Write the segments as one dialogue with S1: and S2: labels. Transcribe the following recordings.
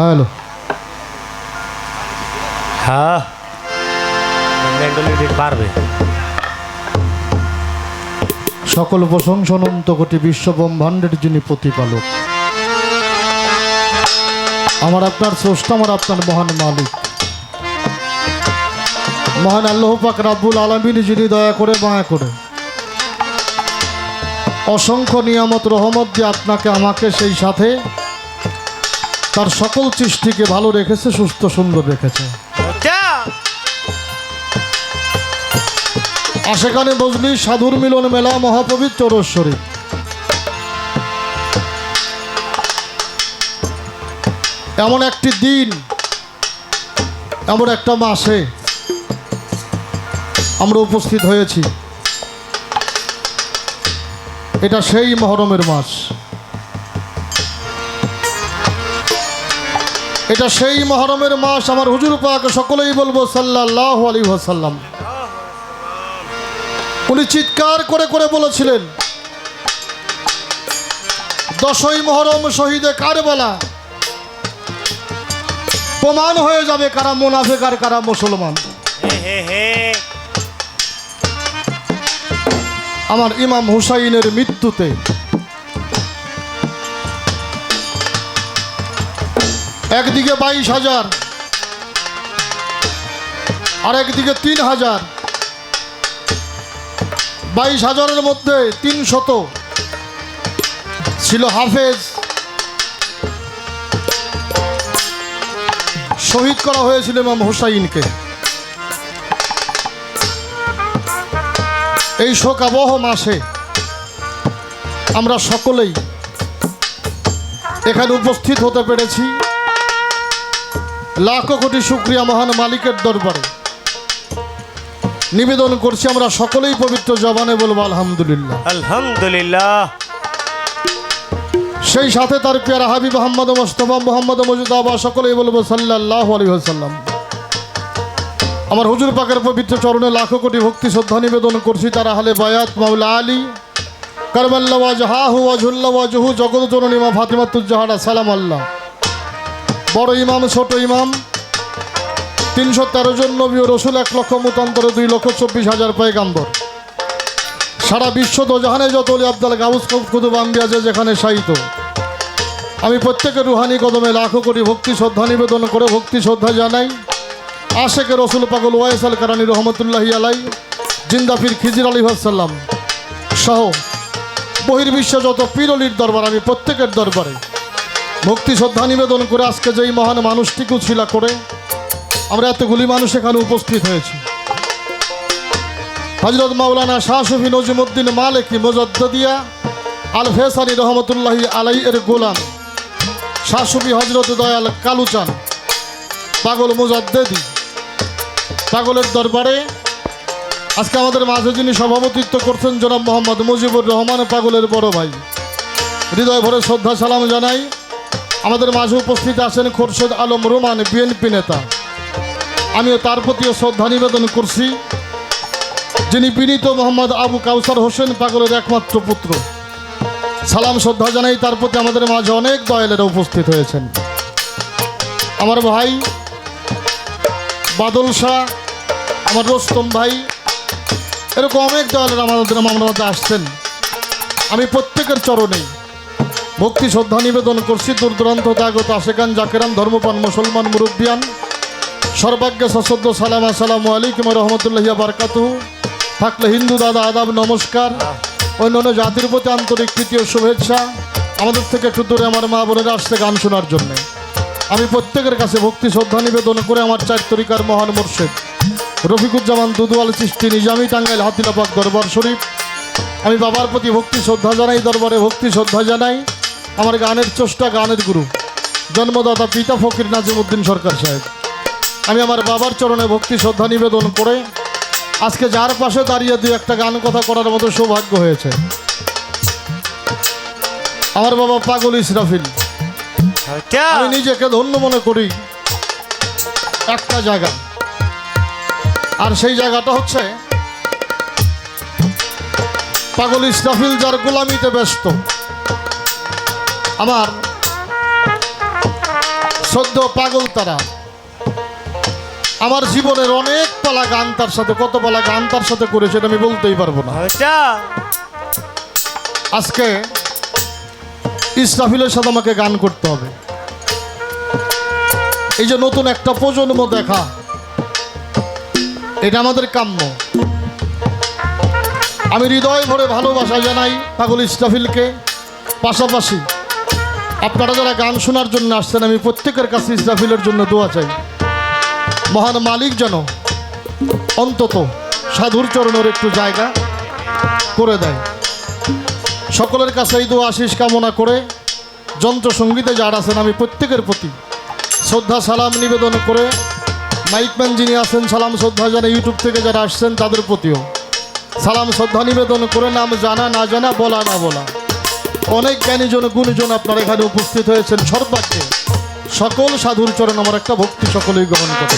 S1: Hello,
S2: হ্যাঁ mentality বাড়বে।
S1: সকল প্রশংসা অনন্ত কোটি বিশ্ব ব্রহ্মাণ্ডের যিনি প্রতিপালক, আমার আপনার স্রষ্টা, আমার আপনার মহান মালিক, মহান আল্লাহ পাক রাব্বুল আলামিন, যিনি দয়া করে মায়া করে অসংখ্য নিয়ামত রহমত দিয়ে আপনাকে আমাকে সেই সাথে তার সকল সৃষ্টিকে ভালো রেখেছে, সুস্থ সুন্দর রেখেছে। আশেখানে বজলি সাধুর মিলন মেলা মহাপবিত্র রোজ শরীফ। এমন একটি দিন, এমন একটা মাসে আমরা উপস্থিত হয়েছি। এটা সেই মহরমের মাস, এটা সেই মহরমের মাস। আমার হুজুর পাক সকলেই বলবো সাল্লাল্লাহু আলাইহি ওয়াসাল্লাম। উনি চিৎকার করে করে বলেছিলেন, 10ই মহরম শহীদে কারবালা প্রমাণ হয়ে যাবে কারা মুনাফিক আর কারা মুসলমান। আমার ইমাম হুসাইনের মৃত্যুতে একদিকে 22,000 আর একদিকে 3,000। 22,000-এর মধ্যে 300 ছিল হাফেজ, শহীদ করা হয়েছিল ইমাম হুসাইনকে। এই শোকাবহ মাসে আমরা সকলেই এখানে উপস্থিত হতে পেরেছি। লাখো কোটি শুকরিয়া মহান মালিকের দরবারে নিবেদন করছি, আমরা সকলেই পবিত্র জবানে বলবো আলহামদুলিল্লাহ,
S2: আলহামদুলিল্লাহ।
S1: সেই সাথে তার পেয়ারা হাবিব মুহাম্মদ মুস্তাফা মুহাম্মদ মুজতাবা সকলেই বলবো সাল্লাল্লাহু আলাইহি ওয়াসাল্লাম। আমার হুজুর পাকের পবিত্র চরণে লাখো কোটি ভক্তি শ্রদ্ধা নিবেদন করছি। তার আহলে বায়াত মাওলা আলী কারবাল্লা ওয়াজহাহু ওয়াজহুল্লা ওয়াজহু জগৎ জননী মা ফাতিমাতুজ জাহরা সালাম আল্লাহ। বড় ইমাম, ছোট ইমাম, 313 জন নবী ও রসুল, 1 লক্ষ মতান্তরে 2,24,000 পয়গাম্বর, সারা বিশ্ব দোজাহানে যত ওলি আব্দাল গাউস কুতুব আম্বিয়া যে যেখানে শায়িত, আমি প্রত্যেকের রুহানি কদমে লাখো কোটি ভক্তি শ্রদ্ধা নিবেদন করে ভক্তি শ্রদ্ধা জানাই আশেকে রসুল পাগল ওয়াইস আল কারানি রহমতুল্লাহি আলাই, জিন্দা পীর খিজির আলী সাল্লাম সহ বহির্বিশ্বে যত পীর অলির দরবার, আমি প্রত্যেকের দরবারে ভক্তি শ্রদ্ধা নিবেদন করে আজকে যেই মহান মানুষটিকে উছিলা করে আমরা এতগুলি মানুষ এখানে উপস্থিত হয়েছি। হযরত মাওলানা শাহ শফি নজিমউদ্দিন মালিকি মুজাদ্দিদিয়া আল ফেসানি রহমতুল্লাহি আলাই এর গোলাম শাহ শফি হযরত দয়াল কালুচান পাগল মুজাদ্দিদি, পাগলের দরবারে আজকে আমাদের মাঝে যিনি সভাপতিত্ব করছেন জনাব মোহাম্মদ মুজিবুর রহমান, পাগলের বড় ভাই, হৃদয় ভরে শ্রদ্ধা সালাম জানাই। আমাদের মাঝে উপস্থিত আছেন খোরশেদ আলম রোমান, বিএনপি নেতা, আমিও তার প্রতিও শ্রদ্ধা নিবেদন করছি। যিনি বিনীত মোহাম্মদ আবু কাউসার হোসেন, পাগলের একমাত্র পুত্র, সালাম শ্রদ্ধা জানাই তার প্রতি। আমাদের মাঝে অনেক দয়ালেরা উপস্থিত হয়েছেন। আমার ভাই বাদল শাহ, আমার রোস্তম ভাই, এরকম অনেক দয়ালেরা আমাদের মামলাতে আসছেন। আমি প্রত্যেকের চরণেই ভক্তি শ্রদ্ধা নিবেদন করছি। দূর দূরান্ত আগত আশেকান জাকেরান ধর্মপান মুসলমান মুরব্বিয়ান সর্বাগ্যে সশ্রদ্ধ সালাম, আসসালামু আলাইকুম রহমতুল্লাহি বারাকাতুহু। থাকলে হিন্দু দাদা আদাব নমস্কার, অন্যান্য জাতির প্রতি আন্তরিক প্রীতি ও শুভেচ্ছা। আমাদের থেকে একটু দূরে আমার মা বোনেরা আসছে গান শোনার জন্য। আমি প্রত্যেকের কাছে ভক্তি শ্রদ্ধা নিবেদন করে আমার 4 তরিকার মহান মুর্শিদ রফিকুজ্জামান দুদুয়াল চিশতি নিজামী, টাঙ্গাইল হাতিলাপাক দরবার শরীফ, আমি বাবার প্রতি ভক্তি শ্রদ্ধা জানাই, দরবারে ভক্তি শ্রদ্ধা জানাই। আমার গানের চষ্টা, গানের গুরু, জন্মদাতা পিতা ফকির নাজিমউদ্দিন সরকার সাহেব, আমি আমার বাবার চরণে ভক্তি শ্রদ্ধা নিবেদন করে আজকে যার পাশে দাঁড়িয়ে 2-1টা গান কথা করার মতো সৌভাগ্য হয়েছে। আমার বাবা পাগল ইসরাফিল, আমি নিজেকে ধন্য মনে করি একটা জায়গা, আর সেই জায়গাটা হচ্ছে পাগল ইসরাফিল যার গোলামিতে ব্যস্ত। আমার সদ্য পাগল তারা। আমার জীবনের অনেক পালা গান তার সাথে, কত পালা গান তার সাথে করে সেটা আমি বলতেই পারবো না।
S2: আচ্ছা
S1: আজকে ইসরাফিলের সাথে আমাকে গান করতে হবে। এই যে নতুন একটা প্রজন্ম দেখা, এটা আমাদের কাম্য। আমি হৃদয় ভরে ভালোবাসা জানাই পাগল ইসরাফিলকে। পাশাপাশি আপনারা যারা গান শোনার জন্য আসছেন, আমি প্রত্যেকের কাছে ইসরাফিলের জন্য দোয়া চাই। মহান মালিক যেন অন্তত সাধুর চরণের একটু জায়গা করে দেয়। সকলের কাছে এই দোয়া আশিস কামনা করে যন্ত্রসঙ্গীতে যারা আছেন আমি প্রত্যেকের প্রতি শ্রদ্ধা সালাম নিবেদন করে, মাইকম্যান যিনি আছেন সালাম শ্রদ্ধা জানা, ইউটিউব থেকে যারা আসছেন তাদের প্রতিও সালাম শ্রদ্ধা নিবেদন করে, নাম জানা না জানা, বলা না বলা, অনেক জ্ঞানীজন গুণীজন আপনারা এখানে উপস্থিত হয়েছেন। সর্বাগ্রে সকল সাধুর চরণ আমার একটা ভক্তি সকলেই গ্রহণ করে।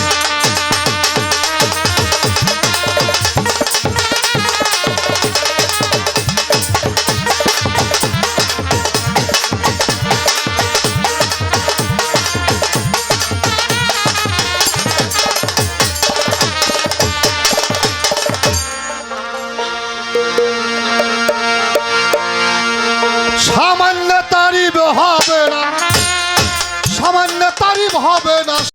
S1: সামান্য তারিফ হবে না, সামান্য তারিফ হবে না।